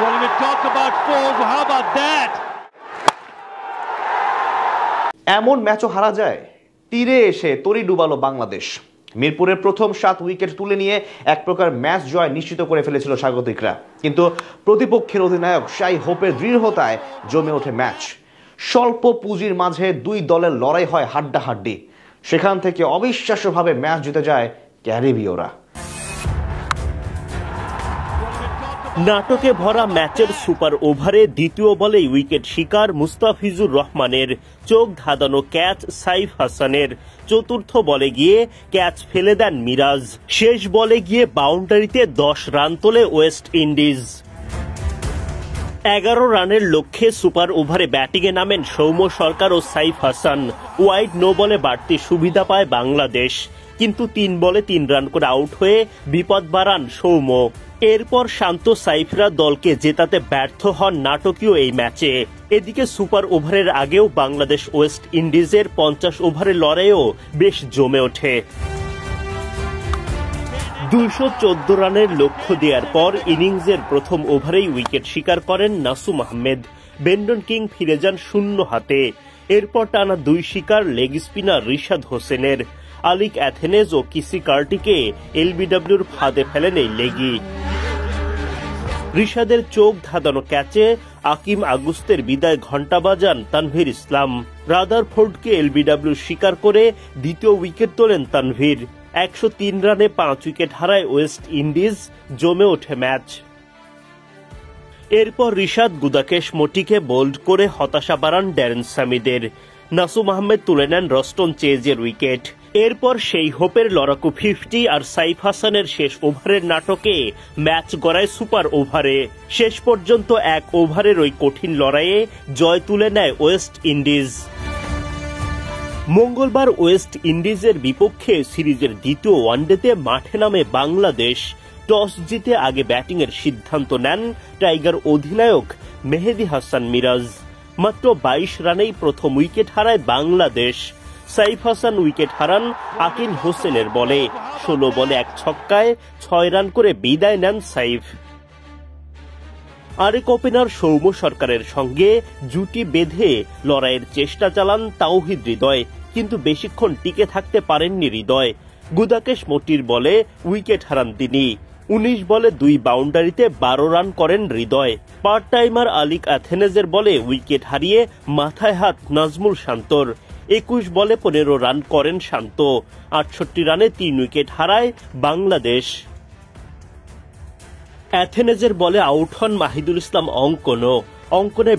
Well, we talk about fours. How about that? এমন ম্যাচও হারা যায়, তীরে এসে তরি ডুবালো বাংলাদেশ। মিরপুরের প্রথম 7 উইকেট তুলে নিয়ে এক প্রকার ম্যাচ জয় নিশ্চিত করে ফেলেছিল স্বাগতিকরা, কিন্তু প্রতিপক্ষের অধিনায়ক শাই হোপের দৃঢ়তায় জমে ওঠে ম্যাচ। স্বল্প পুঁজির মাঝে দুই দলের লড়াই হয় হাড্ডাহাড্ডি। সেখান থেকে অবিশ্বাস্যভাবে ম্যাচ জিতে যায় ক্যারিবীয়রা। নাটকে ভরা ম্যাচের সুপার ওভারে দ্বিতীয় বলেই উইকেট শিকার মুস্তাফিজুর রহমানের, চোখ ধাঁধানো ক্যাচ সাইফ হাসানের। চতুর্থ বলে গিয়ে ক্যাচ ফেলে দেন মিরাজ। শেষ বলে গিয়ে বাউন্ডারিতে 10 রান তোলে ওয়েস্ট ইন্ডিজ। 11 রানের লক্ষ্যে সুপার ওভারে ব্যাটিংয়ে নামেন সৌম্য সরকার ও সাইফ হাসান। ওয়াইড নো বলে বাড়তি সুবিধা পায় বাংলাদেশ, কিন্তু 3 বলে 3 রান করে আউট হয়ে বিপদ বাড়ান সৌম্য। এরপর শান্ত সাইফরা দলকে জেতাতে ব্যর্থ হন নাটকীয় এই ম্যাচে। এদিকে সুপার ওভারের আগেও বাংলাদেশ ওয়েস্ট ইন্ডিজের 50 ওভারের লড়াইও বেশ জমে ওঠে। 214 রানের লক্ষ্য দেওয়ার পর ইনিংসের প্রথম ওভারেই উইকেট শিকার করেন নাসুম আহমেদ। বেন্ডন কিং ফিরে যান শূন্য হাতে। এরপর টানা 2 শিকার লেগ স্পিনার রিশাদ হোসেনের। আলিক অ্যাথেনেজ ও কিসি কার্টিকে এলবিডব্লিউর ফাঁদে ফেলেন এই লেগি। রিশাদের চোখ ধাঁধানো ক্যাচে আকিম আগুস্তের বিদায় ঘণ্টা বাজান তানভীর ইসলাম। রাদারফোর্ডকে এলবিডব্লিউ শিকার করে দ্বিতীয় উইকেট তোলেন তানভীর। 103 রানে 5 উইকেট হারায় ওয়েস্ট ইন্ডিজ, জমে ওঠে ম্যাচ। এরপর রিশাদ গুদাকেশ মোটিকে বোল্ড করে হতাশা বাড়ান ড্যারেন সামিদের। নাসুম আহমেদ তুলে নেন রস্টন চেজের উইকেট। এরপর সেই হোপের লড়াকু 50 আর সাইফ হাসানের শেষ ওভারের নাটকে ম্যাচ গড়ায় সুপার ওভারে। শেষ পর্যন্ত 1 ওভারের ওই কঠিন লড়াইয়ে জয় তুলে নেয় ওয়েস্ট ইন্ডিজ। মঙ্গলবার ওয়েস্ট ইন্ডিজের বিপক্ষে সিরিজের দ্বিতীয় ওয়ানডেতে মাঠে নামে বাংলাদেশ। টস জিতে আগে ব্যাটিংয়ের সিদ্ধান্ত নেন টাইগার অধিনায়ক মেহেদী হাসান মিরাজ। মাত্র 22 রানেই প্রথম উইকেট হারায় বাংলাদেশ। সাইফ হাসান উইকেট হারান আকিন হোসেনের বলে। 16 বলে 1 ছক্কায় 6 রান করে বিদায় নেন সাইফ। আরেক ওপেনার সৌম্য সরকারের সঙ্গে জুটি বেঁধে লড়াইয়ের চেষ্টা চালান তাওহিদ হৃদয়, কিন্তু বেশিক্ষণ টিকে থাকতে পারেননি হৃদয়। গুদাকেশ মোটির বলে উইকেট হারান তিনি। 19 বলে 2 বাউন্ডারিতে 12 রান করেন হৃদয়। পার্ট টাইমার আলিক অ্যাথেনেজের বলে উইকেট হারিয়ে মাথায় হাত নাজমুল শান্তর। 21 বলে 15 রান করেন শান্ত। 68 রানে 3 উইকেট হারায় বাংলাদেশ। অ্যাথেনেজের বলে আউট হন মাহিদুল ইসলাম অঙ্কনে